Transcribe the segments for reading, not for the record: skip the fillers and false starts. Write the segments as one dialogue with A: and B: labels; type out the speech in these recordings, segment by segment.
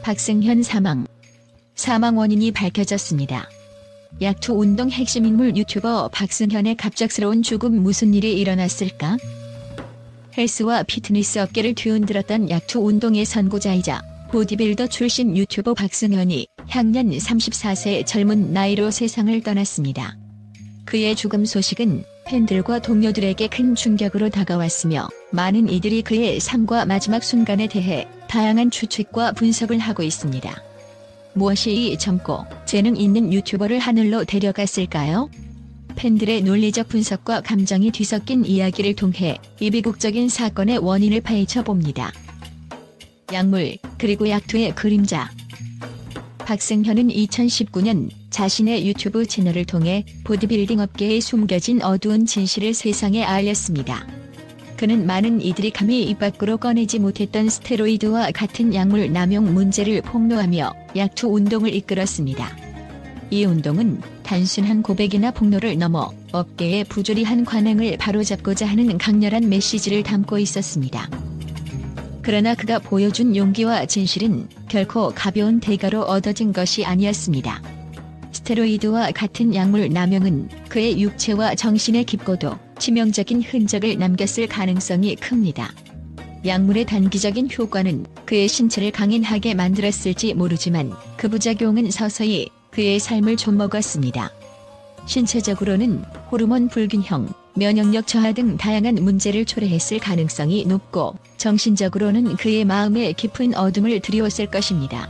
A: 박승현 사망 원인이 밝혀졌습니다. 약투 운동 핵심 인물 유튜버 박승현의 갑작스러운 죽음, 무슨 일이 일어났을까? 헬스와 피트니스 업계를 뒤흔들었던 약투 운동의 선구자이자 보디빌더 출신 유튜버 박승현이 향년 34세 젊은 나이로 세상을 떠났습니다. 그의 죽음 소식은 팬들과 동료들에게 큰 충격으로 다가왔으며 많은 이들이 그의 삶과 마지막 순간에 대해 다양한 추측과 분석을 하고 있습니다. 무엇이 이 젊고 재능 있는 유튜버를 하늘로 데려갔을까요? 팬들의 논리적 분석과 감정이 뒤섞인 이야기를 통해 이 비극적인 사건의 원인을 파헤쳐봅니다. 약물, 그리고 약투의 그림자. 박승현은 2019년 자신의 유튜브 채널을 통해 보디빌딩 업계에 숨겨진 어두운 진실을 세상에 알렸습니다. 그는 많은 이들이 감히 입 밖으로 꺼내지 못했던 스테로이드와 같은 약물 남용 문제를 폭로하며 약투 운동을 이끌었습니다. 이 운동은 단순한 고백이나 폭로를 넘어 업계의 부조리한 관행을 바로잡고자 하는 강렬한 메시지를 담고 있었습니다. 그러나 그가 보여준 용기와 진실은 결코 가벼운 대가로 얻어진 것이 아니었습니다. 스테로이드와 같은 약물 남용은 그의 육체와 정신에 깊고도 치명적인 흔적을 남겼을 가능성이 큽니다. 약물의 단기적인 효과는 그의 신체를 강인하게 만들었을지 모르지만 그 부작용은 서서히 그의 삶을 좀먹었습니다. 신체적으로는 호르몬 불균형, 면역력 저하 등 다양한 문제를 초래했을 가능성이 높고 정신적으로는 그의 마음에 깊은 어둠을 드리웠을 것입니다.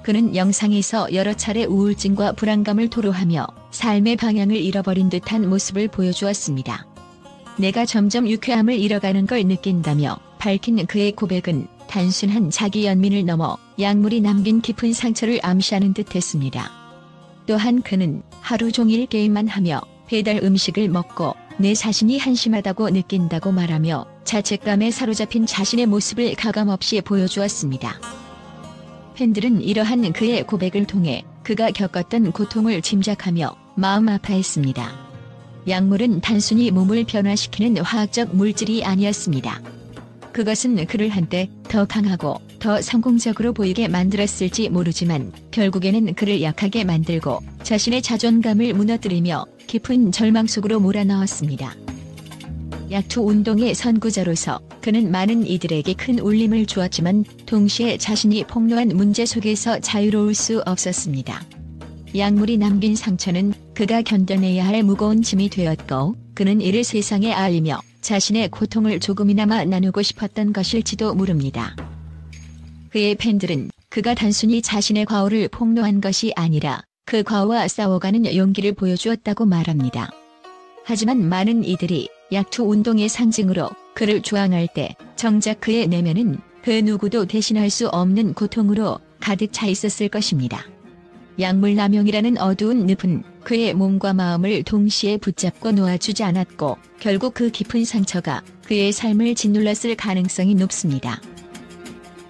A: 그는 영상에서 여러 차례 우울증과 불안감을 토로하며 삶의 방향을 잃어버린 듯한 모습을 보여주었습니다. 내가 점점 유쾌함을 잃어가는 걸 느낀다며 밝힌 그의 고백은 단순한 자기 연민을 넘어 약물이 남긴 깊은 상처를 암시하는 듯했습니다. 또한 그는 하루 종일 게임만 하며 배달 음식을 먹고 내 자신이 한심하다고 느낀다고 말하며 자책감에 사로잡힌 자신의 모습을 가감없이 보여주었습니다. 팬들은 이러한 그의 고백을 통해 그가 겪었던 고통을 짐작하며 마음 아파했습니다. 약물은 단순히 몸을 변화시키는 화학적 물질이 아니었습니다. 그것은 그를 한때 더 강하고 더 성공적으로 보이게 만들었을지 모르지만 결국에는 그를 약하게 만들고 자신의 자존감을 무너뜨리며 깊은 절망 속으로 몰아넣었습니다. 약투 운동의 선구자로서 그는 많은 이들에게 큰 울림을 주었지만 동시에 자신이 폭로한 문제 속에서 자유로울 수 없었습니다. 약물이 남긴 상처는 그가 견뎌내야 할 무거운 짐이 되었고 그는 이를 세상에 알리며 자신의 고통을 조금이나마 나누고 싶었던 것일지도 모릅니다. 그의 팬들은 그가 단순히 자신의 과오를 폭로한 것이 아니라 그 과오와 싸워가는 용기를 보여주었다고 말합니다. 하지만 많은 이들이 약투 운동의 상징으로 그를 조앙할 때 정작 그의 내면은 그 누구도 대신할 수 없는 고통으로 가득 차 있었을 것입니다. 약물 남용이라는 어두운 늪은 그의 몸과 마음을 동시에 붙잡고 놓아주지 않았고 결국 그 깊은 상처가 그의 삶을 짓눌렀을 가능성이 높습니다.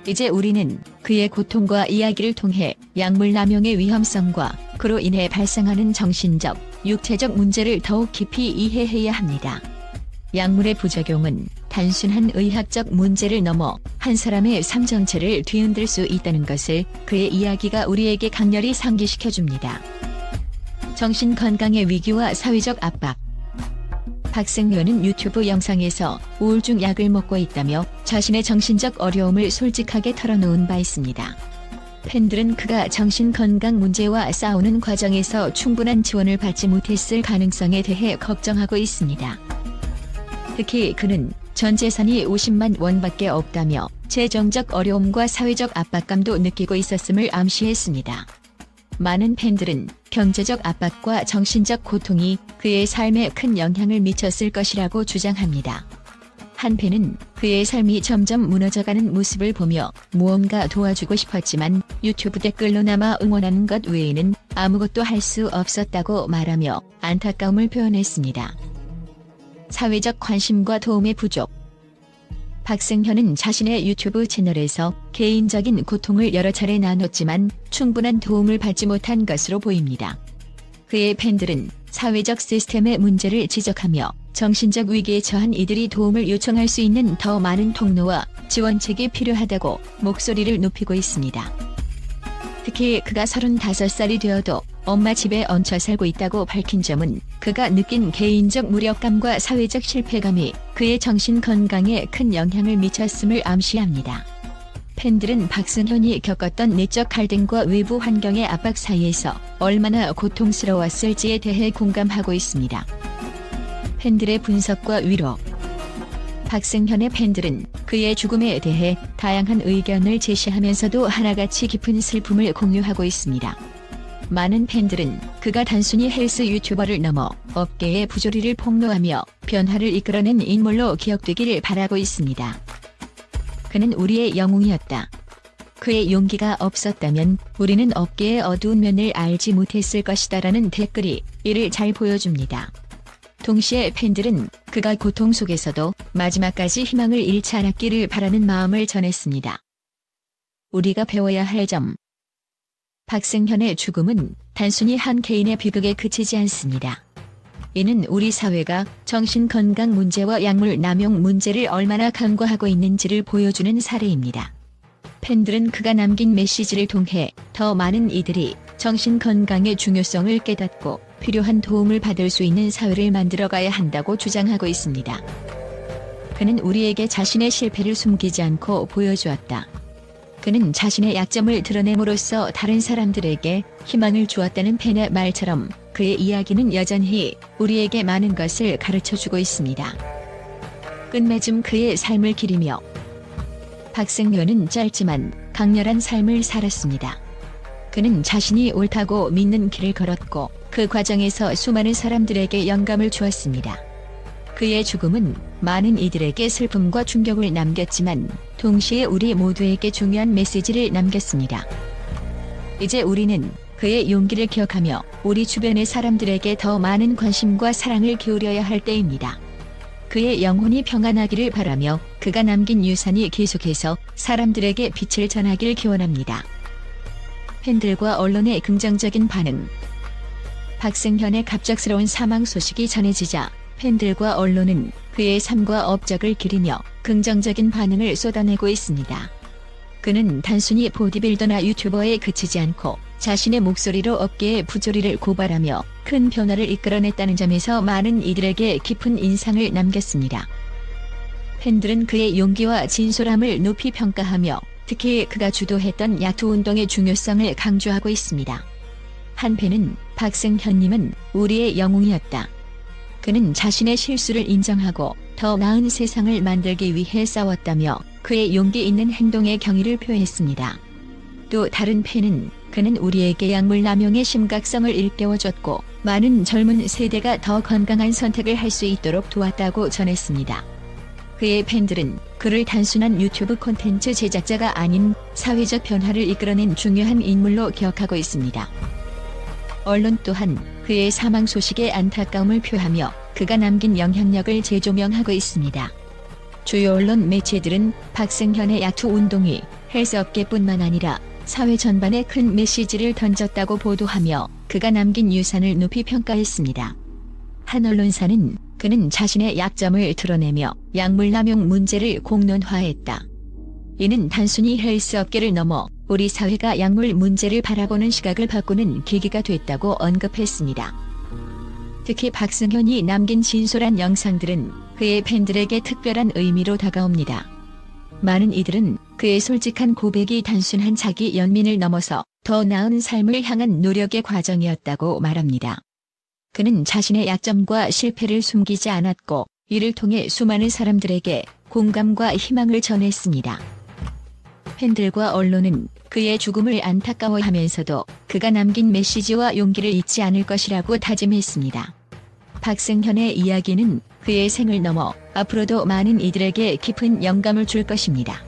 A: 이제 우리는 그의 고통과 이야기를 통해 약물 남용의 위험성과 그로 인해 발생하는 정신적, 육체적 문제를 더욱 깊이 이해해야 합니다. 약물의 부작용은 단순한 의학적 문제를 넘어 한 사람의 삶 전체를 뒤흔들 수 있다는 것을 그의 이야기가 우리에게 강렬히 상기시켜줍니다. 정신건강의 위기와 사회적 압박. 박승현은 유튜브 영상에서 우울증 약을 먹고 있다며 자신의 정신적 어려움을 솔직하게 털어놓은 바 있습니다. 팬들은 그가 정신건강 문제와 싸우는 과정에서 충분한 지원을 받지 못했을 가능성에 대해 걱정하고 있습니다. 특히 그는 전 재산이 50만 원밖에 없다며 재정적 어려움과 사회적 압박감도 느끼고 있었음을 암시했습니다. 많은 팬들은 경제적 압박과 정신적 고통이 그의 삶에 큰 영향을 미쳤을 것이라고 주장합니다. 한 팬은 그의 삶이 점점 무너져가는 모습을 보며 무언가 도와주고 싶었지만 유튜브 댓글로나마 응원하는 것 외에는 아무것도 할 수 없었다고 말하며 안타까움을 표현했습니다. 사회적 관심과 도움의 부족. 박승현은 자신의 유튜브 채널에서 개인적인 고통을 여러 차례 나눴지만 충분한 도움을 받지 못한 것으로 보입니다. 그의 팬들은 사회적 시스템의 문제를 지적하며 정신적 위기에 처한 이들이 도움을 요청할 수 있는 더 많은 통로와 지원책이 필요하다고 목소리를 높이고 있습니다. 특히 그가 35살이 되어도 엄마 집에 얹혀 살고 있다고 밝힌 점은 그가 느낀 개인적 무력감과 사회적 실패감이 그의 정신 건강에 큰 영향을 미쳤음을 암시합니다. 팬들은 박승현이 겪었던 내적 갈등과 외부 환경의 압박 사이에서 얼마나 고통스러웠을지에 대해 공감하고 있습니다. 팬들의 분석과 위로. 박승현의 팬들은 그의 죽음에 대해 다양한 의견을 제시하면서도 하나같이 깊은 슬픔을 공유하고 있습니다. 많은 팬들은 그가 단순히 헬스 유튜버를 넘어 업계의 부조리를 폭로하며 변화를 이끌어낸 인물로 기억되기를 바라고 있습니다. 그는 우리의 영웅이었다. 그의 용기가 없었다면 우리는 업계의 어두운 면을 알지 못했을 것이다라는 댓글이 이를 잘 보여줍니다. 동시에 팬들은 그가 고통 속에서도 마지막까지 희망을 잃지 않았기를 바라는 마음을 전했습니다. 우리가 배워야 할 점. 박승현의 죽음은 단순히 한 개인의 비극에 그치지 않습니다. 이는 우리 사회가 정신건강 문제와 약물 남용 문제를 얼마나 간과하고 있는지를 보여주는 사례입니다. 팬들은 그가 남긴 메시지를 통해 더 많은 이들이 정신건강의 중요성을 깨닫고 필요한 도움을 받을 수 있는 사회를 만들어가야 한다고 주장하고 있습니다. 그는 우리에게 자신의 실패를 숨기지 않고 보여주었다. 그는 자신의 약점을 드러냄으로써 다른 사람들에게 희망을 주었다는 팬의 말처럼 그의 이야기는 여전히 우리에게 많은 것을 가르쳐주고 있습니다. 끝맺음 그의 삶을 기리며. 박승현은 짧지만 강렬한 삶을 살았습니다. 그는 자신이 옳다고 믿는 길을 걸었고 그 과정에서 수많은 사람들에게 영감을 주었습니다. 그의 죽음은 많은 이들에게 슬픔과 충격을 남겼지만 동시에 우리 모두에게 중요한 메시지를 남겼습니다. 이제 우리는 그의 용기를 기억하며 우리 주변의 사람들에게 더 많은 관심과 사랑을 기울여야 할 때입니다. 그의 영혼이 평안하기를 바라며 그가 남긴 유산이 계속해서 사람들에게 빛을 전하길 기원합니다. 팬들과 언론의 긍정적인 반응. 박승현의 갑작스러운 사망 소식이 전해지자 팬들과 언론은 그의 삶과 업적을 기리며 긍정적인 반응을 쏟아내고 있습니다. 그는 단순히 보디빌더나 유튜버에 그치지 않고 자신의 목소리로 업계의 부조리를 고발하며 큰 변화를 이끌어냈다는 점에서 많은 이들에게 깊은 인상을 남겼습니다. 팬들은 그의 용기와 진솔함을 높이 평가하며 특히 그가 주도했던 야투운동의 중요성을 강조하고 있습니다. 한 팬은 박승현님은 우리의 영웅이었다. 그는 자신의 실수를 인정하고 더 나은 세상을 만들기 위해 싸웠다며 그의 용기 있는 행동에 경의를 표했습니다. 또 다른 팬은 그는 우리에게 약물 남용의 심각성을 일깨워줬고 많은 젊은 세대가 더 건강한 선택을 할 수 있도록 도왔다고 전했습니다. 그의 팬들은 그를 단순한 유튜브 콘텐츠 제작자가 아닌 사회적 변화를 이끌어낸 중요한 인물로 기억하고 있습니다. 언론 또한 그의 사망 소식에 안타까움을 표하며 그가 남긴 영향력을 재조명하고 있습니다. 주요 언론 매체들은 박승현의 야투 운동이 헬스업계뿐만 아니라 사회 전반에 큰 메시지를 던졌다고 보도하며 그가 남긴 유산을 높이 평가했습니다. 한 언론사는 그는 자신의 약점을 드러내며 약물 남용 문제를 공론화했다. 이는 단순히 헬스업계를 넘어 우리 사회가 약물 문제를 바라보는 시각을 바꾸는 계기가 됐다고 언급했습니다. 특히 박승현이 남긴 진솔한 영상들은 그의 팬들에게 특별한 의미로 다가옵니다. 많은 이들은 그의 솔직한 고백이 단순한 자기 연민을 넘어서 더 나은 삶을 향한 노력의 과정이었다고 말합니다. 그는 자신의 약점과 실패를 숨기지 않았고 이를 통해 수많은 사람들에게 공감과 희망을 전했습니다. 팬들과 언론은 그의 죽음을 안타까워하면서도 그가 남긴 메시지와 용기를 잊지 않을 것이라고 다짐했습니다. 박승현의 이야기는 그의 생을 넘어 앞으로도 많은 이들에게 깊은 영감을 줄 것입니다.